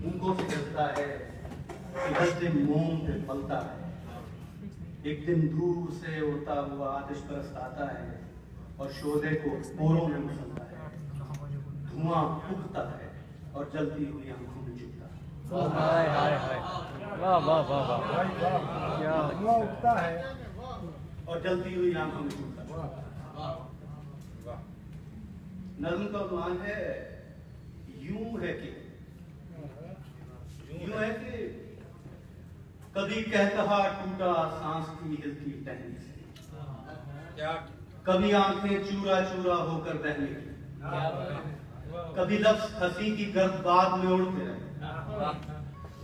फूंकों से जलता है, पिघलते मोम पे पलता है। एक दिन दूर से उड़ता हुआ आतिश परस्त आता है और शोले को पोरों में मसलता है। धुआं उगता है और जलती हुई आंखों में चुभता है। वाह वाह वाह वाह, क्या धुआं उगता है और जलती हुई आंखों में चुभता है। नज़्म का उन्वान है यूं है कि कभी कहता टूटा सांस की हिलती टहनी से, कभी आंखें चूरा चूरा होकर बहने की, कभी लफ्ज हंसी की गर्द बाद में उड़ते रहे,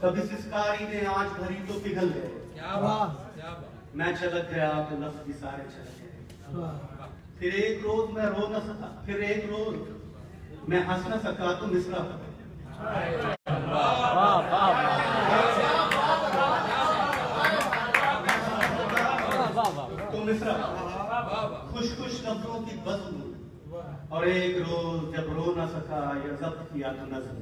कभी सिसकारी ने आंच भरी तो पिघल गए। मैं छलक गया तो लफ्ज भी सारे छलक गए। फिर एक रोज मैं रो न सका, फिर एक रोज मैं हंस न सका तो मिसरा तो मिसरा खुश खुश लफ्जों की बज़्म, और एक रोज जब रो न सका या जब्त किया तो नज़्म।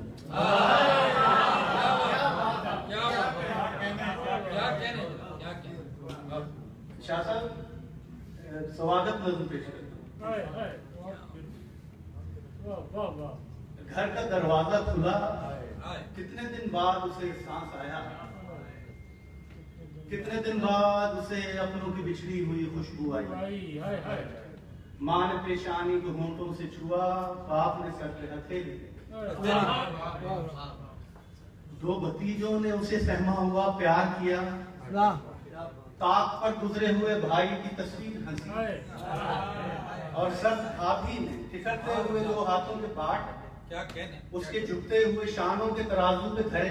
शाह साहब स्वागत नज़्म पेश करता हूं। घर का दरवाजा खुला, कितने दिन बाद उसे सांस आया, कितने दिन बाद उसे अपनों की बिछड़ी हुई खुशबू आई। माँ ने पेशानी को होंठों से छुआ, बाप ने सर पे हथेली, दो भतीजों ने उसे सहमा हुआ प्यार किया, ताक पर गुजरे हुए भाई की तस्वीर हंसी, और सब भाभी ने ठिकरते हुए दो हाथों के पाट क्या कहने उसके झुकते हुए शानों के तराजू पे धरे,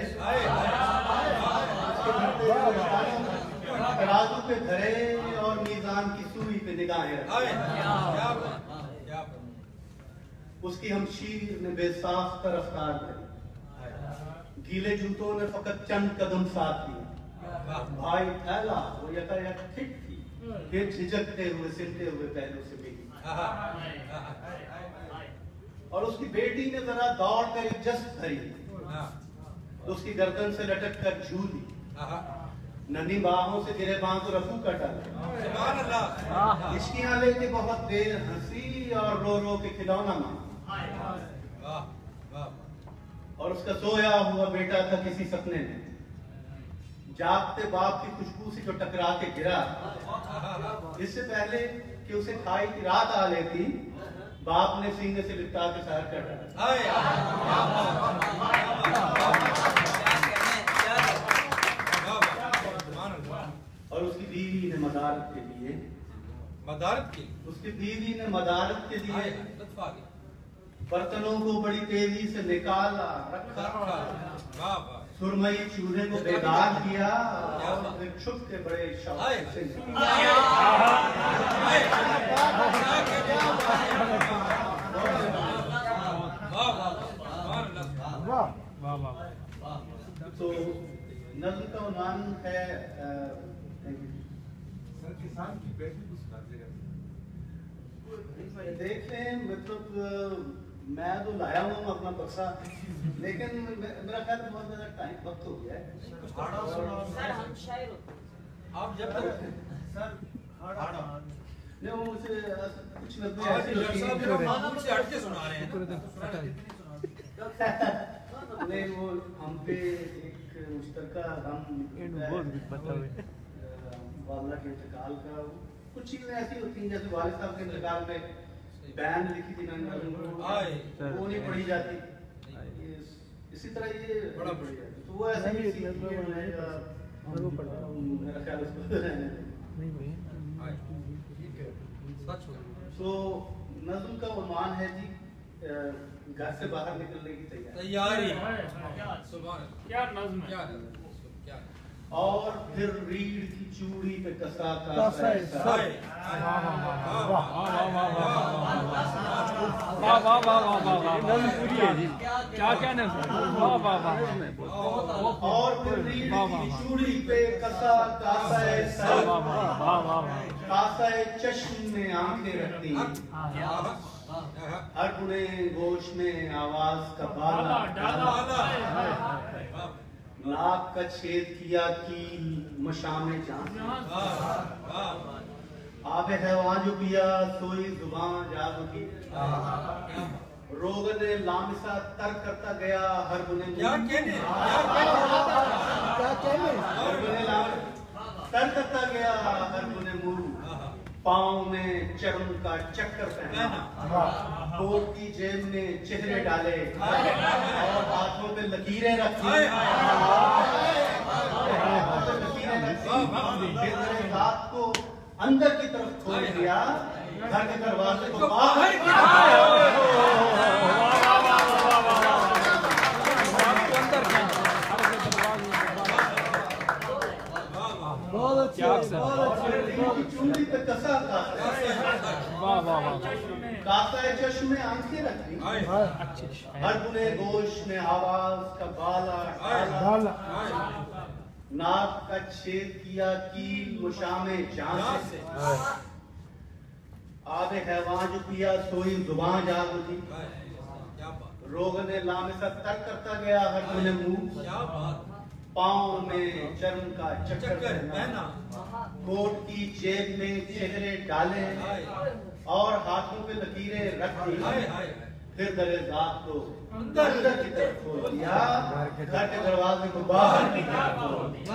तराजू पे धरे और मीजान की सुई पे निगाहें रखी। उसकी हमशीर ने बेसाख्त रफ्तार करी, गीले जूतों ने फकत चंद कदम साथ दिए। भाई थैला वो यकायक ठीक थी, फिर झिझकते हुए सिलते हुए पहलू से मिली, और उसकी बेटी ने जरा दौड़ कर एक जस्ट धरी तो उसकी गर्दन से लटक कर झूली, नन्ही बाहों से गिरे बांह को रफू कर डाला। इश्कियां लेके बहुत देर हंसी और रो रो के खिलौना मांगा, और उसका सोया हुआ बेटा था किसी सपने में, जागते बाप की खुशबू से जो टकरा के गिरा। इससे पहले कि उसे खाई की रात आ लेती, बाप ने सीने से लिपटा के सहर कर डाला। और उसकी बीवी ने मदारत के लिए, उसकी बीवी ने मदारत के लिए बर्तनों को बड़ी तेजी से निकाला, रखा, सुरमई चूल्हे को बेदाग किया, और फिर छुप के बड़े शौक से तो नज़्म का उन्वान है किसान की बेटी देखें। मतलब मैं तो लाया हूँ अपना बक्सा, लेकिन मेरा ख्याल बहुत ज्यादा टाइम वक्त हो गया है। आप जब तक सर नहीं वो मुझे कुछ सुना रहे हैं नहीं, वो हम पे एक मुश्तरका वाला के इंतकाल का कुछ चीजें ऐसी होती हैं, जैसे वालिद साहब के इंतकाल में बैन लिखी थी मैंने, वो नहीं पढ़ी जाती, इसी तरह ये बड़ा पढ़ी जाती, तो वो ऐसा ही मेरा ख्याल तो नज़्म का उन्वान है जी घर से बाहर निकलने की तैयारी। क्या नज़्म क्या और फिर रीढ़ की चूड़ी पे कसा और फिर रीढ़ की चूड़ी पे कसा कासाए चश्म में आंखें रखती, हर बुने गोश में आवाज का बाला, नाक का छेद किया कील मशामे जान, आबे हैवान जो पिया सोई जुबान जाग उठी, रोग ने लामिसा तर करता गया हर गुने तर करता गया हर गुने मुंह, पाँव में चर्म का चक्कर पहना, कोट की जेब में चेहरे डाले और हाथों पे लकीरें रखी, रात को अंदर की तरफ खोल दिया, घर के दरवाजे को बाहर चुंडी पे कसा कासा चश्मे आंखें रखी, हर गुने गोश में आवाज का बाला, नाक का छेद किया कील मुशामे जान से, आबे हैवान जो पिया सोई जुबान जाग उठी, रोग ने लामिसा तर करता गया हर गुने मुंह, पाँव में चर्म का चक्कर पहना, कोट की जेब में चेहरे डाले और हाथों पे लकीरें रख दी, फिर दरे रात को अंदर की तरफ खोल दिया, घर के दरवाजे को बाहर की तरफ खोल दिया।